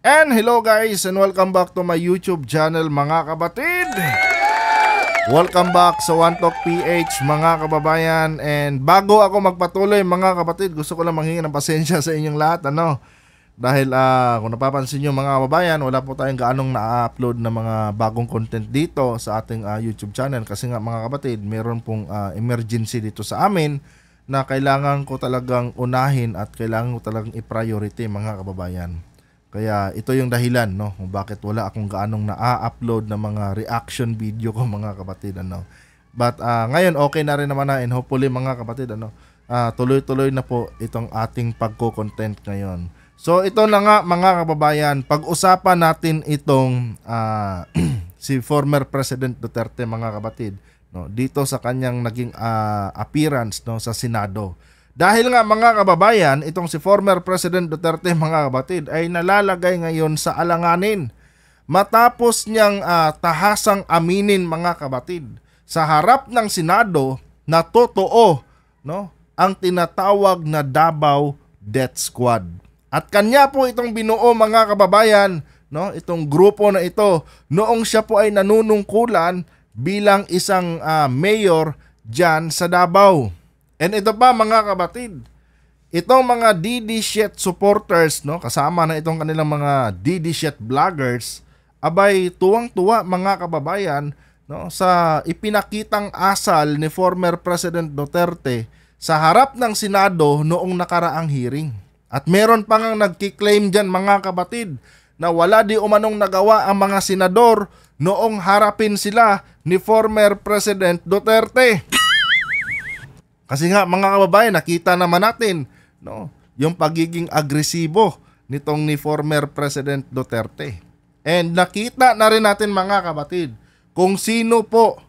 And hello guys and welcome back to my YouTube channel mga kabatid. Welcome back sa One Talk PH mga kababayan. And bago ako magpatuloy mga kapatid, gusto ko lang manghingi ng pasensya sa inyong lahat dahil kung napapansin nyo mga kababayan, wala po tayong gaanong na-upload na mga bagong content dito sa ating YouTube channel. Kasi nga mga kapatid, meron pong emergency dito sa amin na kailangan ko talagang unahin at kailangan ko talagang i-priority mga kababayan. Kaya ito yung dahilan kung bakit wala akong gaanong na-upload na mga reaction video ko mga kapatid But ngayon okay na rin naman and hopefully mga kapatid tuloy-tuloy na po itong ating pagko-content ngayon. So ito na nga mga kababayan, pag-usapan natin itong si former President Duterte mga kapatid dito sa kanyang naging appearance sa Senado. Dahil nga mga kababayan, itong si former President Duterte mga kapatid ay nalalagay ngayon sa alanganin matapos niyang tahasang aminin mga kapatid sa harap ng Senado na totoo ang tinatawag na Davao Death Squad. At kanya po itong binuo mga kababayan, itong grupo na ito noong siya po ay nanunungkulan bilang isang mayor dyan sa Davao. And ito pa mga kabatid, itong mga DD Shit supporters, kasama na itong kanilang mga DD Shit vloggers, abay tuwang-tuwa mga kababayan sa ipinakitang asal ni former President Duterte sa harap ng Senado noong nakaraang hearing. At meron pa ngang nagkiklaim dyan mga kabatid na wala di umanong nagawa ang mga senador noong harapin sila ni former President Duterte. Kasi nga mga kababayan, nakita naman natin yung pagiging agresibo nitong ni former President Duterte. And nakita na rin natin mga kapatid kung sino po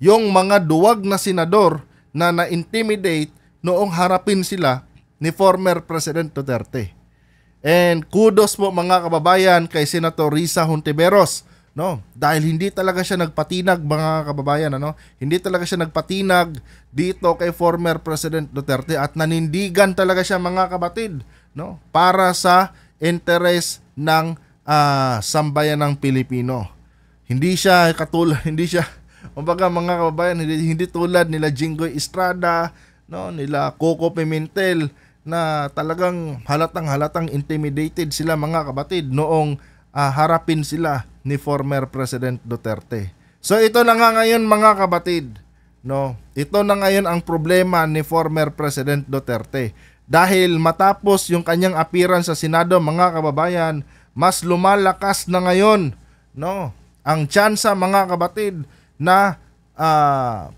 yung mga duwag na senador na na-intimidate noong harapin sila ni former President Duterte. And kudos po mga kababayan kay Senator Risa Hontiveros. Dahil hindi talaga siya nagpatinag mga kababayan hindi talaga siya nagpatinag dito kay former President Duterte at nanindigan talaga siya mga kapatid para sa interes ng sambayanang Pilipino. Hindi siya kumbaga mga kababayan, hindi tulad nila Jinggoy Estrada, nila Coco Pimentel na talagang halatang intimidated sila mga kapatid noong harapin sila ni former President Duterte. So ito na nga ngayon mga kapatid, ito na ngayon ang problema ni former President Duterte. Dahil matapos yung kanyang appearance sa Senado mga kababayan, mas lumalakas na ngayon ang tsansa mga kapatid na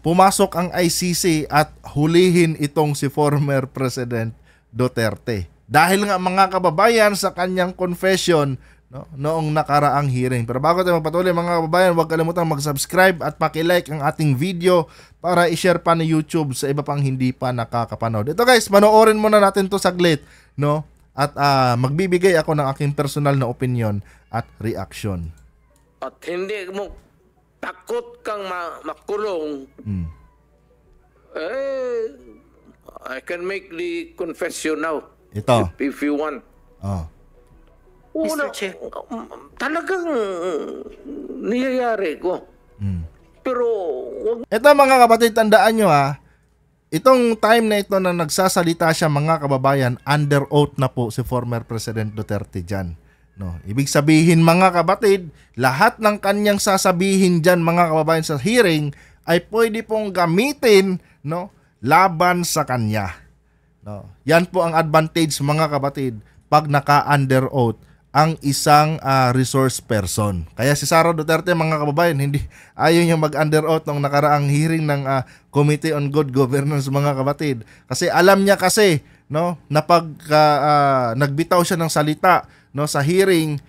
pumasok ang ICC at hulihin itong si former President Duterte. Dahil nga mga kababayan sa kanyang confession noong nakaraang hearing. Pero bago tayo magpatuloy mga kababayan, huwag kalimutang mag-subscribe at paki-like ang ating video para i-share pa ni YouTube sa iba pang hindi pa nakakapanood. Ito guys, panoorin muna natin to saglit, at magbibigay ako ng aking personal na opinion at reaction. At hindi mo takot kang makulong, I can make the confession now. Ito. If you want. Mr. Chair. Talagang niyayari ko. Pero ito mga kapatid, tandaan nyo itong time na ito na nagsasalita siya mga kababayan, under oath na po si former President Duterte dyan. Ibig sabihin mga kapatid, lahat ng kanyang sasabihin dyan mga kababayan sa hearing ay pwede pong gamitin laban sa kanya. Yan po ang advantage mga kapatid pag naka-under oath ang isang resource person. Kaya si Sara Duterte mga kababayan, ayaw niya mag-under oath nung nakaraang hearing ng Committee on Good Governance mga kapatid. Kasi alam niya kasi na pag nagbitaw siya ng salita sa hearing,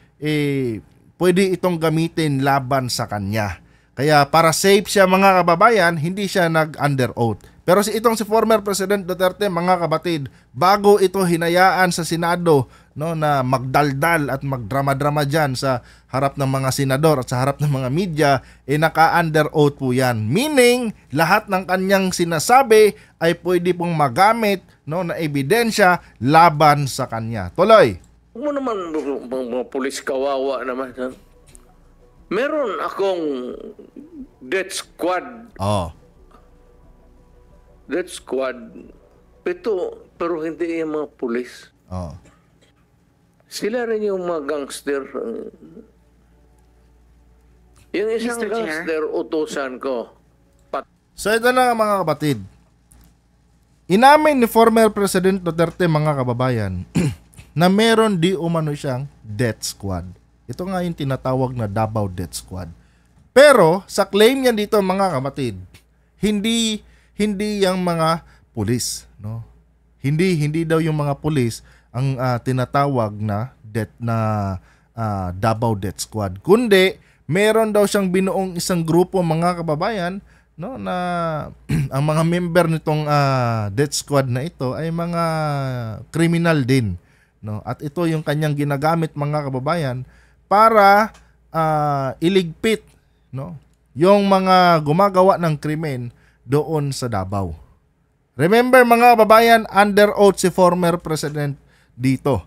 pwede itong gamitin laban sa kanya. Kaya para safe siya mga kababayan, hindi siya nag-under oath. Pero itong si former President Duterte mga kapatid, bago ito hinayaan sa Senado na magdaldal at magdrama-drama dyan sa harap ng mga senador at sa harap ng mga media, naka-under oath po yan. Meaning, lahat ng kanyang sinasabi ay pwede pong magamit na ebidensya laban sa kanya. Tuloy. mo naman mga pulis kawawa naman. Ha? Meron akong death squad. Oh. Death squad. Pero hindi yung mga pulis. Oh. Sila rin yung mga gangster. Yung isang Mr. Chair. gangster, utusan ko. So ito na mga kapatid. Inamin ni former President Duterte mga kababayan na meron di umano siyang death squad. Ito nga yung tinatawag na Davao Death Squad. Pero sa claim niya dito mga kapatid, hindi yung mga pulis, no? Hindi daw yung mga pulis ang tinatawag na Davao Death Squad. Kundi meron daw siyang binuong isang grupo mga kababayan, no, na ang mga member nitong death squad na ito ay mga kriminal din, no? At ito yung kanyang ginagamit mga kababayan para iligpit, no, yung mga gumagawa ng krimen doon sa Davao. Remember mga kababayan, under oath si former president dito,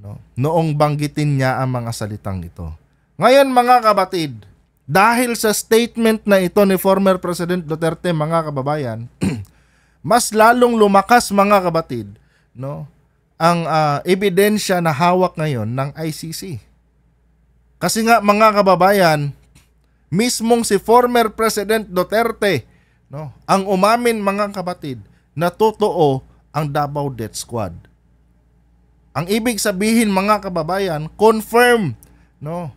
no, noong banggitin niya ang mga salitang ito. Ngayon mga kabatid, dahil sa statement na ito ni former President Duterte mga kababayan, mas lalong lumakas mga kabatid, no, ang ebidensya na hawak ngayon ng ICC. Kasi nga mga kababayan, mismong si former President Duterte, no, ang umamin mga kabatid na totoo ang Davao Death Squad. Ang ibig sabihin mga kababayan, confirm, no,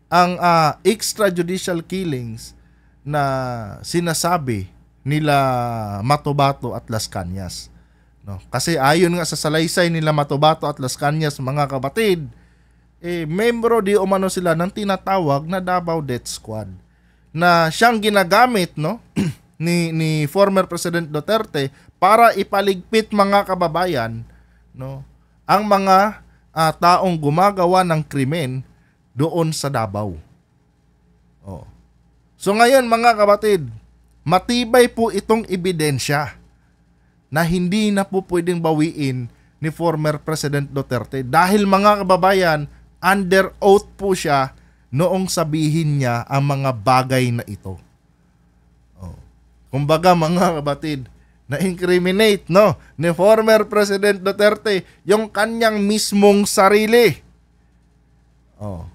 ang extrajudicial killings na sinasabi nila Matobato at Las Cañas, no? Kasi ayon nga sa salaysay nila Matobato at Las Cañas mga kabatid, membro di umano sila ng tinatawag na Davao Death Squad na siyang ginagamit, no, ni former President Duterte para ipaligpit mga kababayan, no, ang mga taong gumagawa ng krimen doon sa Davao. Oh. So ngayon mga kabatid, matibay po itong ebidensya na hindi na po pwedeng bawiin ni former President Duterte dahil mga kababayan, under oath po siya noong sabihin niya ang mga bagay na ito. Oh. Kumbaga mga kabatid, na-incriminate, no, ni former President Duterte yung kanyang mismong sarili. Oh.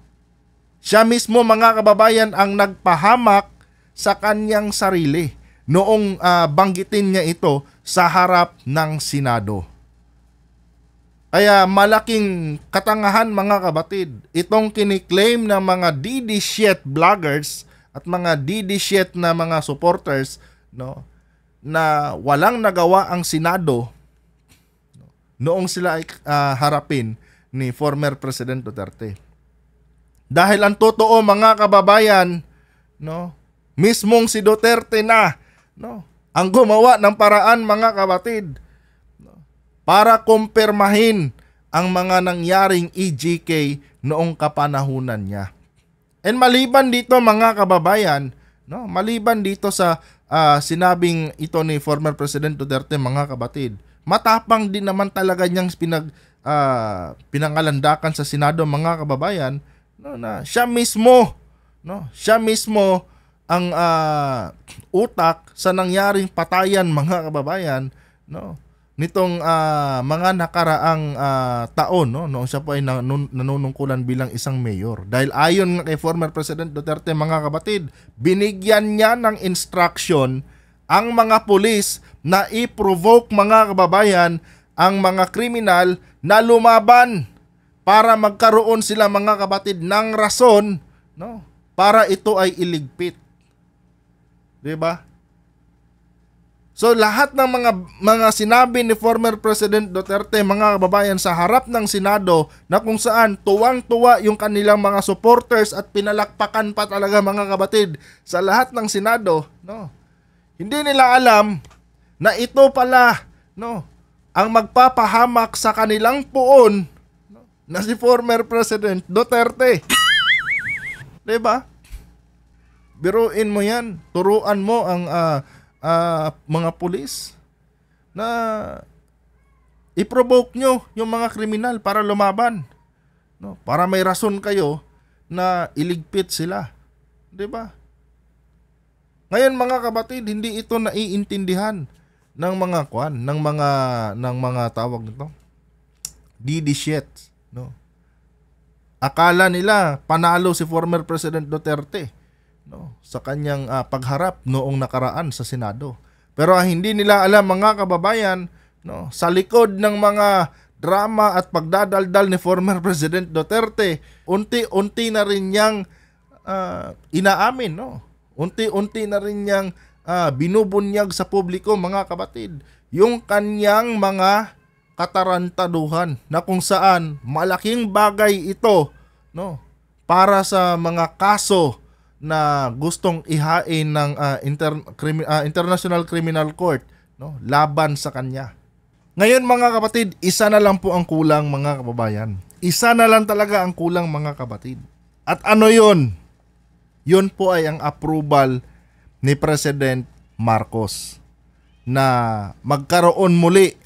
Siya mismo mga kababayan ang nagpahamak sa kanyang sarili noong banggitin niya ito sa harap ng Senado. Kaya malaking katangahan mga kabatid itong kiniklaim ng mga DD shit vloggers at mga DD shit na mga supporters, no, na walang nagawa ang Senado noong sila ay harapin ni former President Duterte. Dahil ang totoo mga kababayan, no, mismong si Duterte na, no, ang gumawa ng paraan mga kabatid, no, para kumpirmahin ang mga nangyaring EJK noong kapanahunan niya. And maliban dito mga kababayan, no, maliban dito sa sinabing ito ni former President Duterte mga kabatid, matapang din naman talaga niyang pinangalandakan sa Senado mga kababayan, no, na siya mismo ang utak sa nangyaring patayan mga kababayan, no, nitong mga nakaraang taon, no, noong siya po ay nanunungkulan bilang isang mayor. Dahil ayon nga kay former President Duterte mga kabatid, binigyan niya ng instruction ang mga pulis na i-provoke mga kababayan ang mga kriminal na lumaban para magkaroon sila mga kabatid ng rason, no, para ito ay iligpit. 'Di ba? So lahat ng mga sinabi ni former President Duterte mga kababayan sa harap ng Senado na kung saan tuwang-tuwa yung kanilang mga supporters at pinalakpakan pa talaga mga kabatid sa lahat ng Senado, no. Hindi nila alam na ito pala, no, ang magpapahamak sa kanilang puon, no, na si former President Duterte. 'Di ba? Biruin mo 'yan, turuan mo ang mga pulis na i-provoke nyo yung mga kriminal para lumaban. no? Para may rason kayo na iligpit sila. 'Di ba? Ngayon mga kapatid, hindi ito naiintindihan ng mga ng mga tawag nito. DD shit, no? Akala nila panalo si former President Duterte, no, sa kanyang pagharap noong nakaraan sa Senado. Pero hindi nila alam mga kababayan, no, sa likod ng mga drama at pagdadaldal ni former President Duterte, unti-unti na rin niyang inaamin, no? Unti-unti na rin niyang binubunyag sa publiko mga kapatid yung kanyang mga katarantaduhan na kung saan malaking bagay ito, no, para sa mga kaso na gustong ihain ng International Criminal Court, no, laban sa kanya. Ngayon mga kapatid, isa na lang po ang kulang mga kababayan. Isa na lang talaga ang kulang mga kapatid. At ano yun? Yun po ay ang approval ni President Marcos na magkaroon muli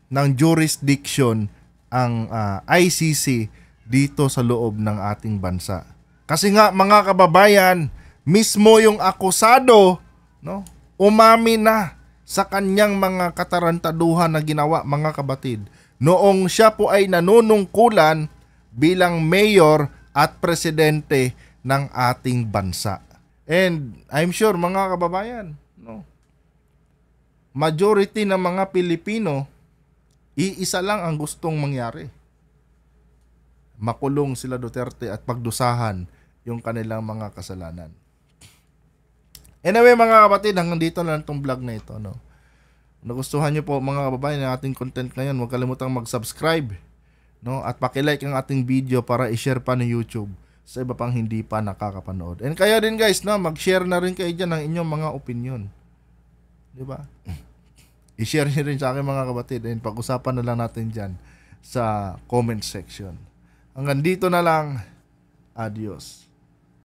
ng jurisdiction ang ICC dito sa loob ng ating bansa. Kasi nga mga kababayan, mismo yung akusado, no, umami na sa kanyang mga katarantaduhan na ginawa mga kapatid noong siya po ay nanunungkulan bilang mayor at presidente ng ating bansa. And I'm sure mga kababayan, no, majority ng mga Pilipino, iisa lang ang gustong mangyari. Makulong sila Duterte at pagdusahan yung kanilang mga kasalanan. Anyway mga kapatid, hanggang dito na lang itong vlog na ito, no. Nagustuhan nyo po mga kababayan ng ating content ngayon, huwag kalimutang mag-subscribe, no, at paki-like ang ating video para i-share pa ni YouTube sa iba pang hindi pa nakakapanood. And kaya din guys, no, mag-share na rin kayo dyan ng inyong mga opinion. Di ba? I-share nyo rin sa akin mga kapatid and pag-usapan na lang natin dyan sa comment section. Hanggang dito na lang. Adios.